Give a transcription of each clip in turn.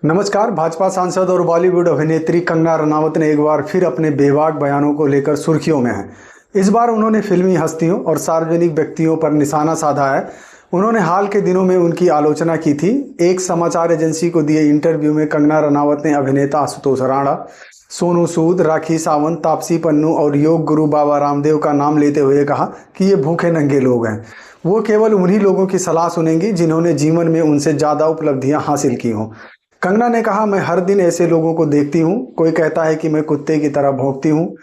नमस्कार। भाजपा सांसद और बॉलीवुड अभिनेत्री कंगना रनावत ने एक बार फिर अपने बेबाक बयानों को लेकर सुर्खियों में हैं। इस बार उन्होंने फिल्मी हस्तियों और सार्वजनिक व्यक्तियों पर निशाना साधा है। उन्होंने हाल के दिनों में उनकी आलोचना की थी। एक समाचार एजेंसी को दिए इंटरव्यू में कंगना रनावत ने अभिनेता आशुतोष राणा, सोनू सूद, राखी सावंत, तापसी पन्नू और योग गुरु बाबा रामदेव का नाम लेते हुए कहा कि ये भूखे नंगे लोग हैं। वो केवल उन्हीं लोगों की सलाह सुनेंगी जिन्होंने जीवन में उनसे ज़्यादा उपलब्धियां हासिल की हों। कंगना ने कहा, मैं हर दिन ऐसे लोगों को देखती हूँ। कोई कहता है कि मैं कुत्ते की तरह भौंकती हूँ,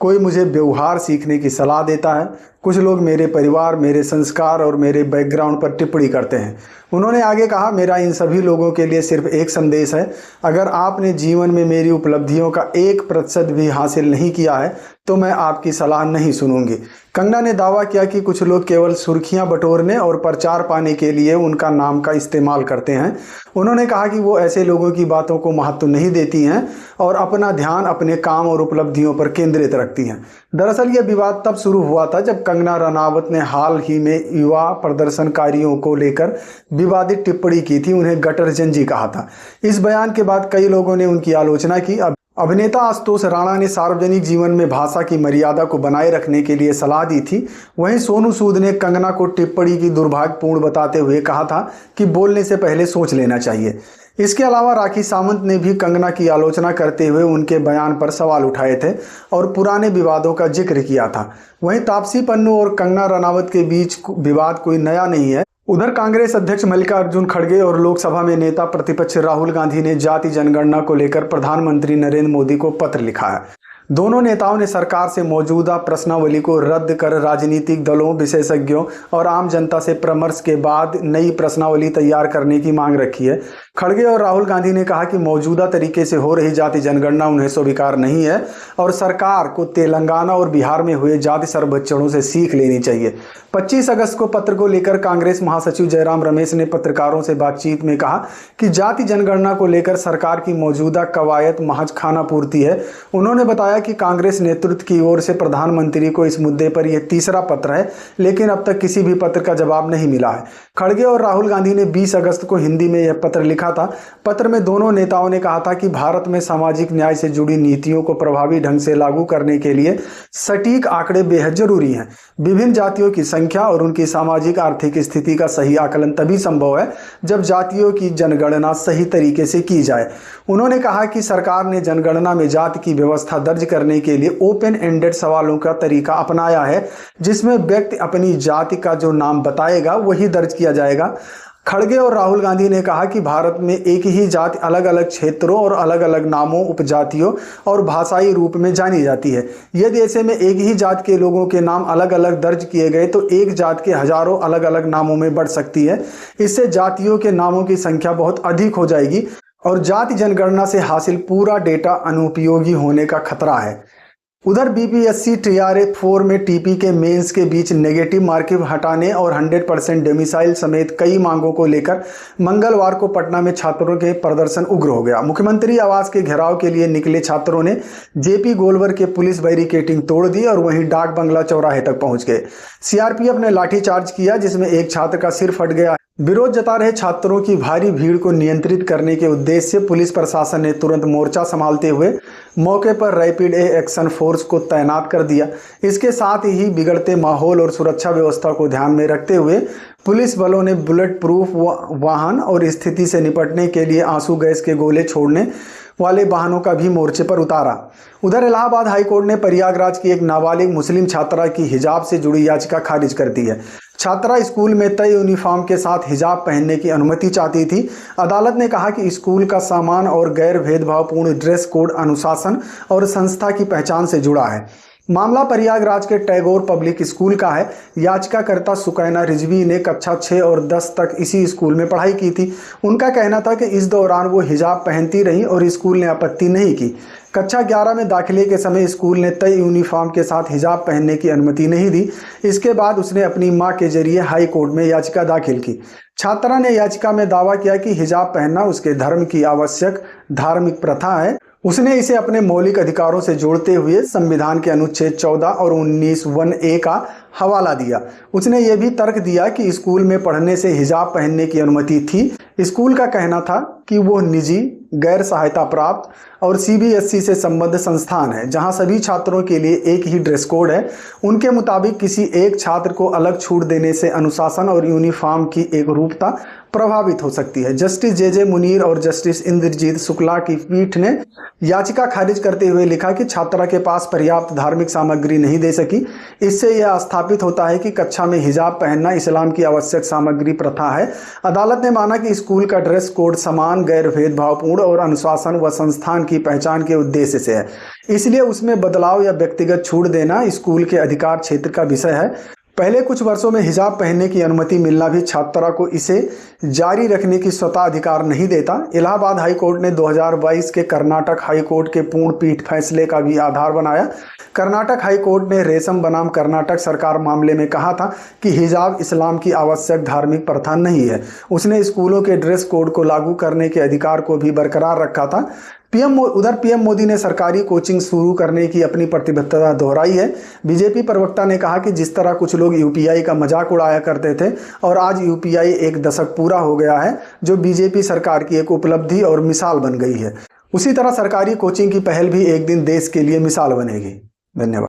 कोई मुझे व्यवहार सीखने की सलाह देता है, कुछ लोग मेरे परिवार, मेरे संस्कार और मेरे बैकग्राउंड पर टिप्पणी करते हैं। उन्होंने आगे कहा, मेरा इन सभी लोगों के लिए सिर्फ एक संदेश है, अगर आपने जीवन में मेरी उपलब्धियों का 1% भी हासिल नहीं किया है तो मैं आपकी सलाह नहीं सुनूंगी। कंगना ने दावा किया कि कुछ लोग केवल सुर्खियां बटोरने और प्रचार पाने के लिए उनका नाम का इस्तेमाल करते हैं। उन्होंने कहा कि वो ऐसे लोगों की बातों को महत्व नहीं देती हैं और अपना ध्यान अपने काम और उपलब्धियों पर केंद्रित रखती हैं। दरअसल यह विवाद तब शुरू हुआ था जब कंगना रनावत ने हाल ही में युवा प्रदर्शनकारियों को लेकर विवादित टिप्पणी की थी, उन्हें गटर जंजी कहा था। इस बयान के बाद कई लोगों ने उनकी आलोचना की। अभिनेता आशुतोष राणा ने सार्वजनिक जीवन में भाषा की मर्यादा को बनाए रखने के लिए सलाह दी थी। वहीं सोनू सूद ने कंगना को टिप्पणी की दुर्भाग्यपूर्ण बताते हुए कहा था कि बोलने से पहले सोच लेना चाहिए। इसके अलावा राखी सावंत ने भी कंगना की आलोचना करते हुए उनके बयान पर सवाल उठाए थे और पुराने विवादों का जिक्र किया था। वहीं तापसी पन्नू और कंगना रनावत के बीच विवाद कोई नया नहीं है। उधर कांग्रेस अध्यक्ष मल्लिकार्जुन खड़गे और लोकसभा में नेता प्रतिपक्ष राहुल गांधी ने जाति जनगणना को लेकर प्रधानमंत्री नरेंद्र मोदी को पत्र लिखा है। दोनों नेताओं ने सरकार से मौजूदा प्रश्नावली को रद्द कर राजनीतिक दलों, विशेषज्ञों और आम जनता से परामर्श के बाद नई प्रश्नावली तैयार करने की मांग रखी है। खड़गे और राहुल गांधी ने कहा कि मौजूदा तरीके से हो रही जाति जनगणना उन्हें स्वीकार नहीं है और सरकार को तेलंगाना और बिहार में हुए जाति सर्वेक्षणों से सीख लेनी चाहिए। 25 अगस्त को पत्र को लेकर कांग्रेस महासचिव जयराम रमेश ने पत्रकारों से बातचीत में कहा कि जाति जनगणना को लेकर सरकार की मौजूदा कवायद महज खाना पूर्ति है। उन्होंने बताया कि कांग्रेस नेतृत्व की ओर से प्रधानमंत्री को इस मुद्दे पर यह तीसरा पत्र है, लेकिन अब तक किसी भी पत्र का जवाब नहीं मिला है। खड़गे और राहुल गांधी ने 20 अगस्त को हिंदी में यह पत्र लिखा था। पत्र में दोनों नेताओं ने कहा था कि भारत में सामाजिक न्याय से जुड़ी नीतियों को प्रभावी ढंग से लागू करने के लिए सटीक आंकड़े बेहद जरूरी हैं। विभिन्न जातियों की संख्या और उनकी सामाजिक आर्थिक स्थिति का सही आकलन तभी संभव है जब जातियों की जनगणना सही तरीके से की जाए। उन्होंने कहा कि सरकार ने जनगणना में जाति की व्यवस्था दर्ज करने के लिए ओपन एंडेड सवालों का तरीका अपनाया है, जिसमें व्यक्ति अपनी जाति का जो नाम बताएगा वही दर्ज किया जाएगा। खड़गे और राहुल गांधी ने कहा कि भारत में एक ही जाति अलग अलग क्षेत्रों और अलग अलग नामों, उपजातियों और भाषाई रूप में जानी जाती है। यदि ऐसे में एक ही जात के लोगों के नाम अलग अलग दर्ज किए गए तो एक जात के हजारों अलग अलग नामों में बढ़ सकती है। इससे जातियों के नामों की संख्या बहुत अधिक हो जाएगी और जाति जनगणना से हासिल पूरा डेटा अनुपयोगी होने का खतरा है। उधर बीपीएससी TRA-4 में टीपी के मेंस के बीच नेगेटिव मार्किंग हटाने और 100% डोमिसाइल समेत कई मांगों को लेकर मंगलवार को पटना में छात्रों के प्रदर्शन उग्र हो गया। मुख्यमंत्री आवास के घेराव के लिए निकले छात्रों ने जेपी गोलवर के पुलिस बैरिकेडिंग तोड़ दी और वहीं डाक बंगला चौराहे तक पहुंच गए। सीआरपीएफ ने लाठीचार्ज किया, जिसमें एक छात्र का सिर फट गया। विरोध जता रहे छात्रों की भारी भीड़ को नियंत्रित करने के उद्देश्य से पुलिस प्रशासन ने तुरंत मोर्चा संभालते हुए मौके पर रैपिड एक्शन फोर्स को तैनात कर दिया। इसके साथ ही बिगड़ते माहौल और सुरक्षा व्यवस्था को ध्यान में रखते हुए पुलिस बलों ने बुलेट प्रूफ वाहन और स्थिति से निपटने के लिए आंसू गैस के गोले छोड़ने वाले वाहनों का भी मोर्चे पर उतारा। उधर इलाहाबाद हाईकोर्ट ने प्रयागराज की एक नाबालिग मुस्लिम छात्रा की हिजाब से जुड़ी याचिका खारिज कर दी है। छात्रा स्कूल में तय यूनिफॉर्म के साथ हिजाब पहनने की अनुमति चाहती थी। अदालत ने कहा कि स्कूल का सामान और गैर भेदभावपूर्ण ड्रेस कोड अनुशासन और संस्था की पहचान से जुड़ा है। मामला प्रयागराज के टैगोर पब्लिक स्कूल का है। याचिकाकर्ता सुकैना रिजवी ने कक्षा 6 और 10 तक इसी स्कूल में पढ़ाई की थी। उनका कहना था कि इस दौरान वो हिजाब पहनती रही और स्कूल ने आपत्ति नहीं की। कक्षा 11 में दाखिले के समय स्कूल ने तय यूनिफॉर्म के साथ हिजाब पहनने की अनुमति नहीं दी। इसके बाद उसने अपनी मां के जरिए हाई कोर्ट में याचिका दाखिल की। छात्रा ने याचिका में दावा किया कि हिजाब पहनना उसके धर्म की आवश्यक धार्मिक प्रथा है। उसने इसे अपने मौलिक अधिकारों से जोड़ते हुए संविधान के अनुच्छेद 14 और 19(1)(a) का हवाला दिया। उसने ये भी तर्क दिया कि स्कूल में पढ़ने से हिजाब पहनने की अनुमति थी। स्कूल का कहना था कि वो निजी गैर सहायता प्राप्त और सीबीएसई से संबद्ध संस्थान है, जहां सभी छात्रों के लिए एक ही ड्रेस कोड है। उनके मुताबिक किसी एक छात्र को अलग छूट देने से अनुशासन और यूनिफॉर्म की एकरूपता प्रभावित हो सकती है। जस्टिस जे मुनीर और जस्टिस इंद्रजीत शुक्ला की पीठ ने याचिका खारिज करते हुए लिखा कि छात्रा के पास पर्याप्त धार्मिक सामग्री नहीं दे सकी। इससे यह स्थापित होता है कि कक्षा में हिजाब पहनना इस्लाम की आवश्यक सामग्री प्रथा है। अदालत ने माना कि स्कूल का ड्रेस कोड समान, गैर भेदभावपूर्ण और अनुशासन व संस्थान की पहचान के उद्देश्य से है, इसलिए उसमें बदलाव या व्यक्तिगत छूट देना स्कूल के अधिकार क्षेत्र का विषय है। पहले कुछ वर्षों में हिजाब पहनने की अनुमति मिलना भी छात्रा को इसे जारी रखने की स्वतः अधिकार नहीं देता। इलाहाबाद हाई कोर्ट ने 2022 के कर्नाटक हाई कोर्ट के पूर्ण पीठ फैसले का भी आधार बनाया। कर्नाटक हाई कोर्ट ने रेशम बनाम कर्नाटक सरकार मामले में कहा था कि हिजाब इस्लाम की आवश्यक धार्मिक प्रथा नहीं है। उसने स्कूलों के ड्रेस कोड को लागू करने के अधिकार को भी बरकरार रखा था। पीएम मोदी ने सरकारी कोचिंग शुरू करने की अपनी प्रतिबद्धता दोहराई है। बीजेपी प्रवक्ता ने कहा कि जिस तरह कुछ लोग यूपीआई का मजाक उड़ाया करते थे और आज यूपीआई एक दशक पूरा हो गया है, जो बीजेपी सरकार की एक उपलब्धि और मिसाल बन गई है, उसी तरह सरकारी कोचिंग की पहल भी एक दिन देश के लिए मिसाल बनेगी। धन्यवाद।